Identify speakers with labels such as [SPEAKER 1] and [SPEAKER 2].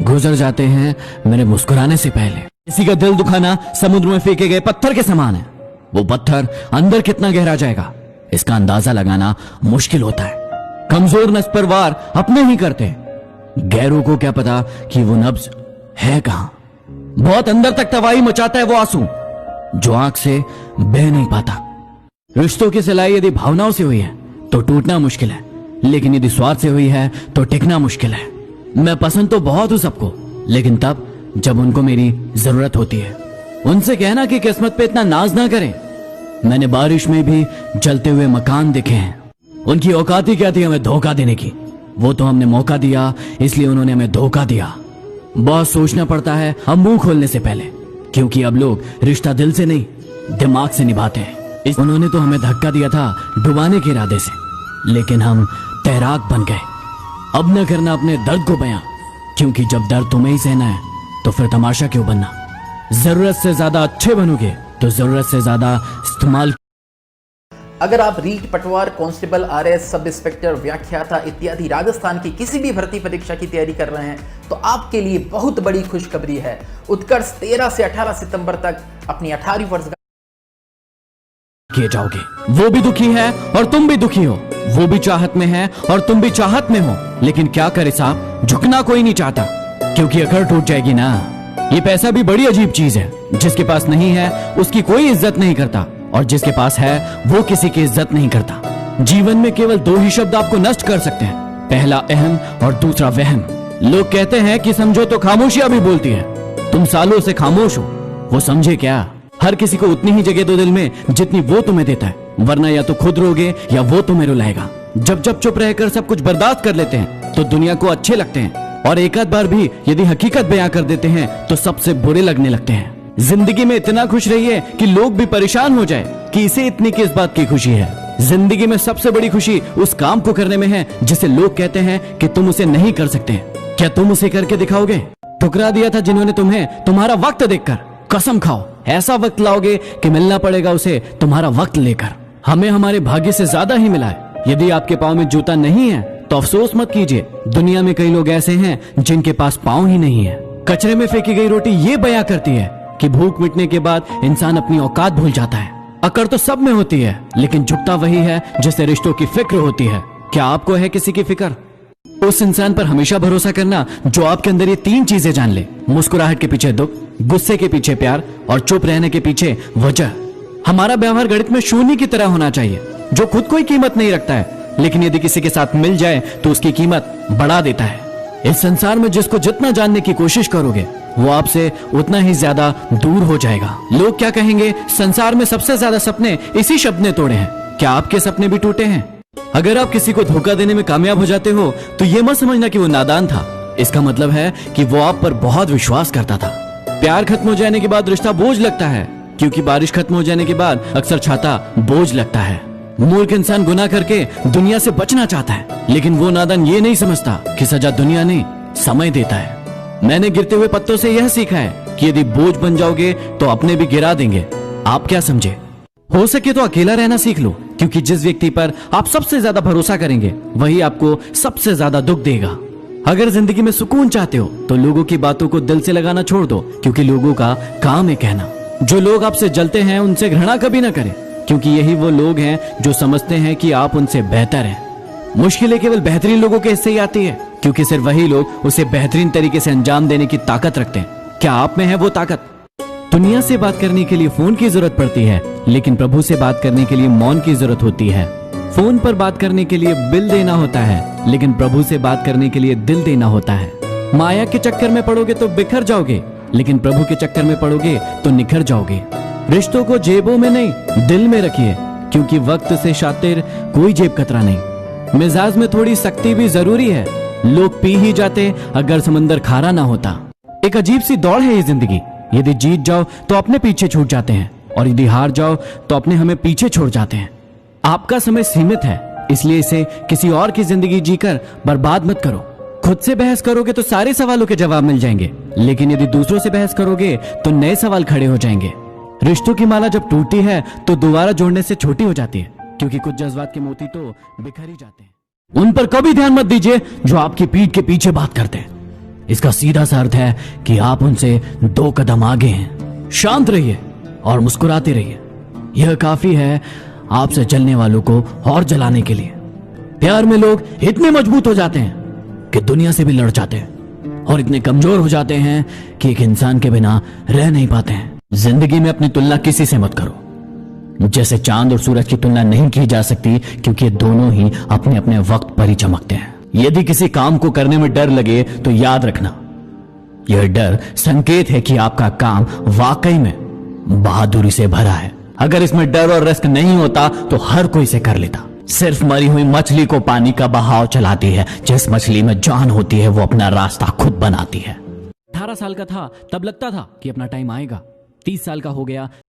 [SPEAKER 1] गुजर जाते हैं मेरे मुस्कुराने से पहले। किसी का दिल दुखाना समुद्र में फेंके गए पत्थर के समान है। वो पत्थर अंदर कितना गहरा जाएगा इसका अंदाजा लगाना मुश्किल होता है। कमजोर नस पर वार अपने ही करते हैं, गैरों को क्या पता कि वो नब्ज है कहां। बहुत अंदर तक तबाही मचाता है वो आंसू जो आंख से बह नहीं पाता। रिश्तों की सिलाई यदि भावनाओं से हुई है तो टूटना मुश्किल है, लेकिन यदि स्वार्थ से हुई है तो टिकना मुश्किल है। मैं पसंद तो बहुत हूं सबको, लेकिन तब जब उनको मेरी जरूरत होती है। उनसे कहना कि किस्मत पे इतना नाज ना करें। मैंने बारिश में भी जलते हुए मकान देखे हैं। उनकी औकात ही क्या थी हमें धोखा देने की। वो तो हमने मौका दिया इसलिए उन्होंने हमें धोखा दिया। बहुत सोचना पड़ता है हम मुंह खोलने से पहले, क्योंकि अब लोग रिश्ता दिल से नहीं दिमाग से निभाते हैं। उन्होंने तो हमें धक्का दिया था डुबाने के इरादे से, लेकिन हम तैराक बन गए। अब न करना अपने दर्द को बयां, क्योंकि जब दर्द तुम्हें ही सहना है तो फिर तमाशा क्यों बनना। जरूरत से ज्यादा अच्छे बनोगे तो जरूरत से ज्यादा इस्तेमाल।
[SPEAKER 2] अगर आप रीट, पटवार, कांस्टेबल, आरएस, सब इंस्पेक्टर, व्याख्याता इत्यादि राजस्थान की किसी भी भर्ती परीक्षा की तैयारी कर रहे हैं तो आपके लिए बहुत बड़ी खुशखबरी है। उत्कर्ष 13 से 18 सितंबर तक अपनी 18वीं वर्षगांठ
[SPEAKER 1] किए जाओगे। वो भी दुखी है और तुम भी दुखी हो, वो भी चाहत में है और तुम भी चाहत में हो। लेकिन क्या करे साहब, झुकना कोई नहीं चाहता, क्योंकि अकड़ टूट जाएगी ना। ये पैसा भी बड़ी अजीब चीज है। जिसके पास नहीं है उसकी कोई इज्जत नहीं करता, और जिसके पास है वो किसी की इज्जत नहीं करता। जीवन में केवल दो ही शब्द आपको नष्ट कर सकते हैं, पहला अहम और दूसरा वहम। लोग कहते हैं कि समझो तो खामोशियां भी बोलती है। तुम सालों से खामोश हो, वो समझे क्या? हर किसी को उतनी ही जगह दो दिल में जितनी वो तुम्हें देता है, वरना या तो खुद रोगे या वो तुम्हें रुलाएगा। जब जब चुप रहकर सब कुछ बर्दाश्त कर लेते हैं तो दुनिया को अच्छे लगते हैं, और एक आध बार भी यदि हकीकत बयां कर देते हैं तो सबसे बुरे लगने लगते हैं। जिंदगी में इतना खुश रहिए कि लोग भी परेशान हो जाए कि इसे इतनी किस बात की खुशी है। जिंदगी में सबसे बड़ी खुशी उस काम को करने में है जिसे लोग कहते हैं कि तुम उसे नहीं कर सकते। क्या तुम उसे करके दिखाओगे? ठुकरा दिया था जिन्होंने तुम्हें तुम्हारा वक्त देखकर। कसम खाओ ऐसा वक्त लाओगे कि मिलना पड़ेगा उसे तुम्हारा वक्त लेकर। हमें हमारे भाग्य से ज्यादा ही मिला है। यदि आपके पाँव में जूता नहीं है तो अफसोस मत कीजिए, दुनिया में कई लोग ऐसे हैं जिनके पास पाँव ही नहीं है। कचरे में फेंकी गई रोटी ये बयां करती है कि भूख मिटने के बाद इंसान अपनी औकात भूल जाता है। अकड़ तो सब में होती है, लेकिन झुकता वही है जिसे रिश्तों की फिक्र होती है। क्या आपको है किसी की फिक्र? उस इंसान पर हमेशा भरोसा करना जो आपके अंदर ये तीन चीजें जान ले। मुस्कुराहट के पीछे दुख, गुस्से के पीछे प्यार, और चुप रहने के पीछे वजह। हमारा व्यवहार गणित में शून्य की तरह होना चाहिए, जो खुद कोई कीमत नहीं रखता है, लेकिन यदि किसी के साथ मिल जाए तो उसकी कीमत बढ़ा देता है। इस संसार में जिसको जितना जानने की कोशिश करोगे वो आपसे उतना ही ज्यादा दूर हो जाएगा। लोग क्या कहेंगे? संसार में सबसे ज्यादा सपने इसी शब्द ने तोड़े हैं। क्या आपके सपने भी टूटे हैं? अगर आप किसी को धोखा देने में कामयाब हो जाते हो तो ये मत समझना कि वो नादान था। इसका मतलब है कि वो आप पर बहुत विश्वास करता था। प्यार खत्म हो जाने के बाद रिश्ता बोझ लगता है, क्योंकि बारिश खत्म हो जाने के बाद अक्सर छाता बोझ लगता है। मूर्ख इंसान गुनाह करके दुनिया से बचना चाहता है, लेकिन वो नादान ये नहीं समझता कि सजा दुनिया नहीं समय देता है। मैंने गिरते हुए पत्तों से यह सीखा है कि यदि बोझ बन जाओगे तो अपने भी गिरा देंगे। आप क्या समझे? हो सके तो अकेला रहना सीख लो, क्योंकि जिस व्यक्ति पर आप सबसे ज्यादा भरोसा करेंगे वही आपको सबसे ज्यादा दुख देगा। अगर जिंदगी में सुकून चाहते हो तो लोगों की बातों को दिल से लगाना छोड़ दो, क्योंकि लोगों का काम है कहना। जो लोग आपसे जलते हैं उनसे घृणा कभी ना करें, क्योंकि यही वो लोग हैं जो समझते हैं कि आप उनसे बेहतर हैं। मुश्किलें केवल बेहतरीन लोगों के हिस्से ही आती है, क्योंकि सिर्फ वही लोग उसे बेहतरीन तरीके से अंजाम देने की ताकत रखते हैं। क्या आप में है वो ताकत? दुनिया से बात करने के लिए फोन की जरूरत पड़ती है, लेकिन प्रभु से बात करने के लिए मौन की जरूरत होती है। फोन पर बात करने के लिए बिल देना होता है, लेकिन प्रभु से बात करने के लिए दिल देना होता है। माया के चक्कर में पड़ोगे तो बिखर जाओगे, लेकिन प्रभु के चक्कर में पड़ोगे तो निखर जाओगे। रिश्तों को जेबों में नहीं दिल में रखिए, क्योंकि वक्त से शातिर कोई जेब कतरा नहीं। मिजाज में थोड़ी सख्ती भी जरूरी है। लोग पी ही जाते अगर समंदर खारा ना होता। एक अजीब सी दौड़ है ये जिंदगी। यदि जीत जाओ तो अपने पीछे छूट जाते हैं, और यदि हार जाओ तो अपने हमें पीछे छोड़ जाते हैं। आपका समय सीमित है, इसलिए इसे किसी और की जिंदगी जीकर बर्बाद मत करो। खुद से बहस करोगे तो सारे सवालों के जवाब मिल जाएंगे, लेकिन यदि दूसरों से बहस करोगे तो नए सवाल खड़े हो जाएंगे। रिश्तों की माला जब टूटती है तो दोबारा जोड़ने से छोटी हो जाती है, क्योंकि कुछ जज्बात के मोती तो बिखर ही जाते हैं। उन पर कभी ध्यान मत दीजिए जो आपकी पीठ के पीछे बात करते हैं। इसका सीधा सा अर्थ है कि आप उनसे 2 कदम आगे हैं। शांत रहिए और मुस्कुराते रहिए, यह काफी है आपसे जलने वालों को और जलाने के लिए। प्यार में लोग इतने मजबूत हो जाते हैं कि दुनिया से भी लड़ जाते हैं, और इतने कमजोर हो जाते हैं कि एक इंसान के बिना रह नहीं पाते हैं। जिंदगी में अपनी तुलना किसी से मत करो। जैसे चांद और सूरज की तुलना नहीं की जा सकती, क्योंकि दोनों ही अपने अपने वक्त पर ही चमकते हैं। यदि किसी काम को करने में डर लगे तो याद रखना, यह डर संकेत है कि आपका काम वाकई में बहादुरी से भरा है। अगर इसमें डर और रिस्क नहीं होता तो हर कोई इसे कर लेता। सिर्फ मरी हुई मछली को पानी का बहाव चलाती है। जिस मछली में जान होती है वो अपना रास्ता खुद बनाती है। 18 साल का था तब लगता था कि अपना टाइम आएगा। 30 साल का हो गया